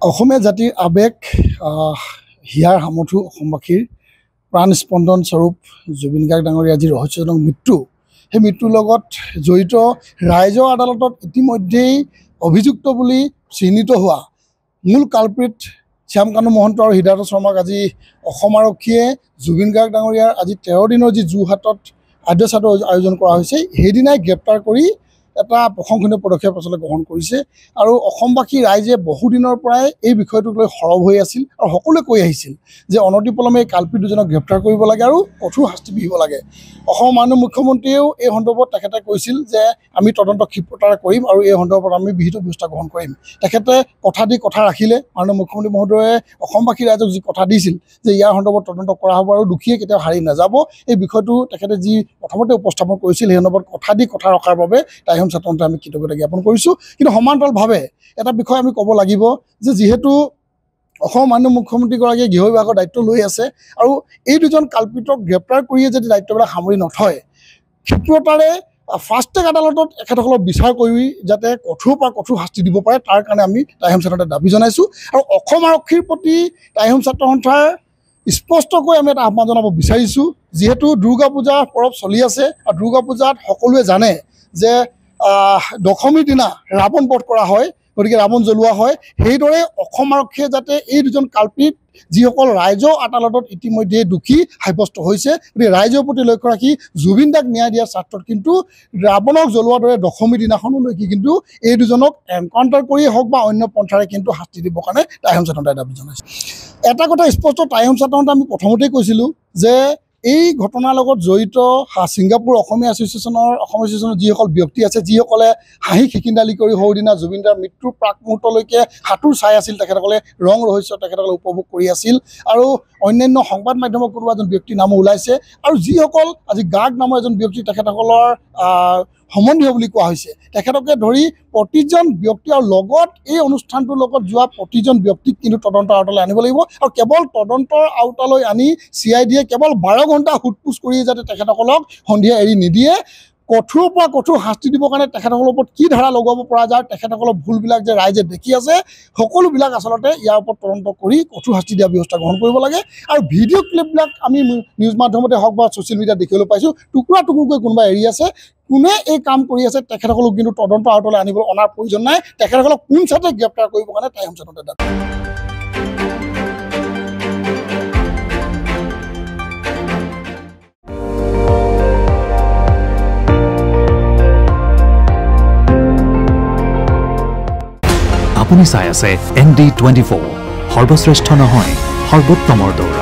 অসমীয়া জাতিৰ আবেগ হিয়াৰ সামৰ্থু অসমবাসীৰ প্ৰাণ স্পন্দন স্বৰূপ জুবিন গাৰ্গ ডাঙৰীয়া যি ৰহস্যজনক মৃত্যু সেই মৃত্যুৰ লগত জড়িত ৰাইজৰ আদালতত ইতিমধ্যেই অভিযুক্ত বুলি চিহ্নিত হোৱা মূল কালপ্ৰিট শ্যামকানু মহন্ত আৰু হৃদয়ত শৰ্মাক আজি অসম আৰক্ষীয়ে জুবিন গাৰ্গ ডাঙৰীয়াৰ আজি 13 দিনৰ যি যোৰহাটত আদ্যচাদ আয়োজন কৰা হৈছে সেইদিনাই গ্ৰেপ্তাৰ কৰি এটা প্ৰশংসনীয় পদক্ষেপ আচলতে গ্ৰহণ কৰিছে আৰু অসমবাসী ৰাইজে বহুদিনৰ পৰাই এই বিষয়টোক লৈ সৰব হৈ আছিল আৰু সকলোৱে কৈ আহিছিল যে অনতিপলমে এই কালপিত দুজনক গ্ৰেপ্তাৰ কৰিব লাগে আৰু কঠোৰ শাস্তি বিহিব লাগে। অসমৰ মাননীয় মুখ্যমন্ত্ৰীয়েও এই সন্দৰ্ভত তেখেতে কৈছিল যে আমি তদন্ত ক্ষিপ্ৰতাৰে কৰিম আৰু এই সন্দৰ্ভত আমি বিহিত ব্যৱস্থা গ্ৰহণ কৰিম। তেখেতে কথা দি কথা ৰাখিলে। মাননীয় মুখ্যমন্ত্ৰী মহোদয়ে অসমবাসী ৰাইজক যি কথা দিছিল যে ইয়াৰ সন্দৰ্ভত তদন্ত কৰা হ'ব আৰু দোষীয়ে কেতিয়াও হাৰি নাযাব, এই বিষয়টো তেখেতে যি প্ৰথমতে উপস্থাপন কৰিছিল সেই সন্দৰ্ভত কথা দি কথা ৰখাৰ বাবে ছাত্ৰন্তে আমি কৃতজ্ঞতা জ্ঞাপন কৰিছোঁ। কিন্তু সমান্তৰালভাৱে এটা বিষয় আমি ক'ব লাগিব যে যিহেতু অসমৰ মাননীয় মুখ্যমন্ত্ৰীগৰাকীয়ে গৃহ বিভাগৰ দায়িত্ব লৈ আছে আৰু এই দুজন কালপিতক গ্ৰেপ্তাৰ কৰিয়ে যদি দায়িত্ববিলাক সামৰি নথয়, ক্ষিপ্ৰতাৰে ফাষ্ট ট্ৰেক আদালতত এখেতসকলক বিচাৰ কৰি যাতে কঠোৰ পৰা কঠোৰ শাস্তি দিব পাৰে তাৰ কাৰণে আমি টাইহোম ছাত্ৰসন্থাই দাবী জনাইছোঁ। আৰু অসম আৰক্ষীৰ প্ৰতি টাইহোম ছাত্ৰ সন্থাৰ স্পষ্টকৈ আমি এটা আহ্বান জনাব বিচাৰিছোঁ। যিহেতু দুৰ্গা পূজা পৰৱ চলি আছে আৰু দুৰ্গা পূজাত সকলোৱে জানে যে দশমীৰ দিনা ৰাৱণ বধ কৰা হয়, গতিকে ৰাৱণ জ্বলোৱা হয়। সেইদৰে অসম আৰক্ষীয়ে যাতে এই দুজন কালপিত যিসকল ৰাইজৰ আদালতত ইতিমধ্যে দোষী সাব্যস্ত হৈছে, গতিকে ৰাইজৰ প্ৰতি লক্ষ্য ৰাখি জুবিন দাক ন্যায় দিয়াৰ স্বাৰ্থত কিন্তু ৰাৱণক জ্বলোৱাৰ দৰে দশমীৰ দিনাখনলৈকে কিন্তু এই দুজনক এনকাউণ্টাৰ কৰিয়ে হওক বা অন্য পন্থাৰে কিন্তু শাস্তি দিবৰ কাৰণে টাইহোম ছাত্ৰসন্থাই দাবী জনাইছে। এটা কথা স্পষ্ট, টাইহোম ছাত্ৰসন্থাই আমি প্ৰথমতেই কৈছিলোঁ যে এই ঘটনাৰ লগত জড়িত ছিংগাপুৰ অসমীয়া এছ'চিয়েশ্যনৰ যিসকল ব্যক্তি আছে, যিসকলে হাঁহি খিকিন্দালি কৰি সৌদিনা জুবিন দাৰ মৃত্যুৰ প্ৰাক মুহূৰ্তলৈকে সাঁতোৰ চাই আছিল, তেখেতসকলে ৰং ৰহস্য তেখেতসকলে উপভোগ কৰি আছিল আৰু অন্যান্য সংবাদ মাধ্যমৰ কোনোবা এজন ব্যক্তিৰ নামো ওলাইছে আৰু যিসকল আজি গাৰ্গ নামৰ এজন ব্যক্তি তেখেতসকলৰ সম্বন্ধীয় বুলি কোৱা হৈছে, তেখেতকে ধৰি প্ৰতিজন ব্যক্তি আৰু লগত এই অনুষ্ঠানটোৰ লগত যোৱা প্ৰতিজন ব্যক্তিক কিন্তু তদন্তৰ আওতালৈ আনিব লাগিব আৰু কেৱল তদন্তৰ আওতালৈ আনি CID কেৱল 12 ঘণ্টা সোধপোছ কৰি যাতে তেখেতসকলক সন্ধিয়া এৰি নিদিয়ে, কঠোৰ পৰা কঠোৰ শাস্তি দিবৰ কাৰণে তেখেতসকলৰ ওপৰত কি ধাৰা লগাব পৰা যায়, তেখেতসকলৰ ভুলবিলাক যে ৰাইজে দেখি আছে সকলোবিলাক আচলতে ইয়াৰ ওপৰত তদন্ত কৰি কঠোৰ শাস্তি দিয়াৰ ব্যৱস্থা গ্ৰহণ কৰিব লাগে। আৰু ভিডিঅ' ক্লিপবিলাক আমি নিউজ মাধ্যমতে হওক বা ছ'চিয়েল মিডিয়াত দেখিবলৈ পাইছোঁ, টুকুৰা টুকুৰকৈ কোনোবা এৰি আছে, কোনে এই কাম কৰি আছে তেখেতসকলক কিন্তু তদন্ত আওতালৈ আনিবলৈ অনাৰ প্ৰয়োজন নাই। তেখেতসকলক পোনছাতে গ্ৰেপ্তাৰ কৰিবৰ কাৰণে টাইহোম ছাত্ৰসন্থাই দাবী। আপুনি চাই আছে ND24, সৰ্বশ্ৰেষ্ঠ নহয় সৰ্বোত্তমৰ দৌৰা।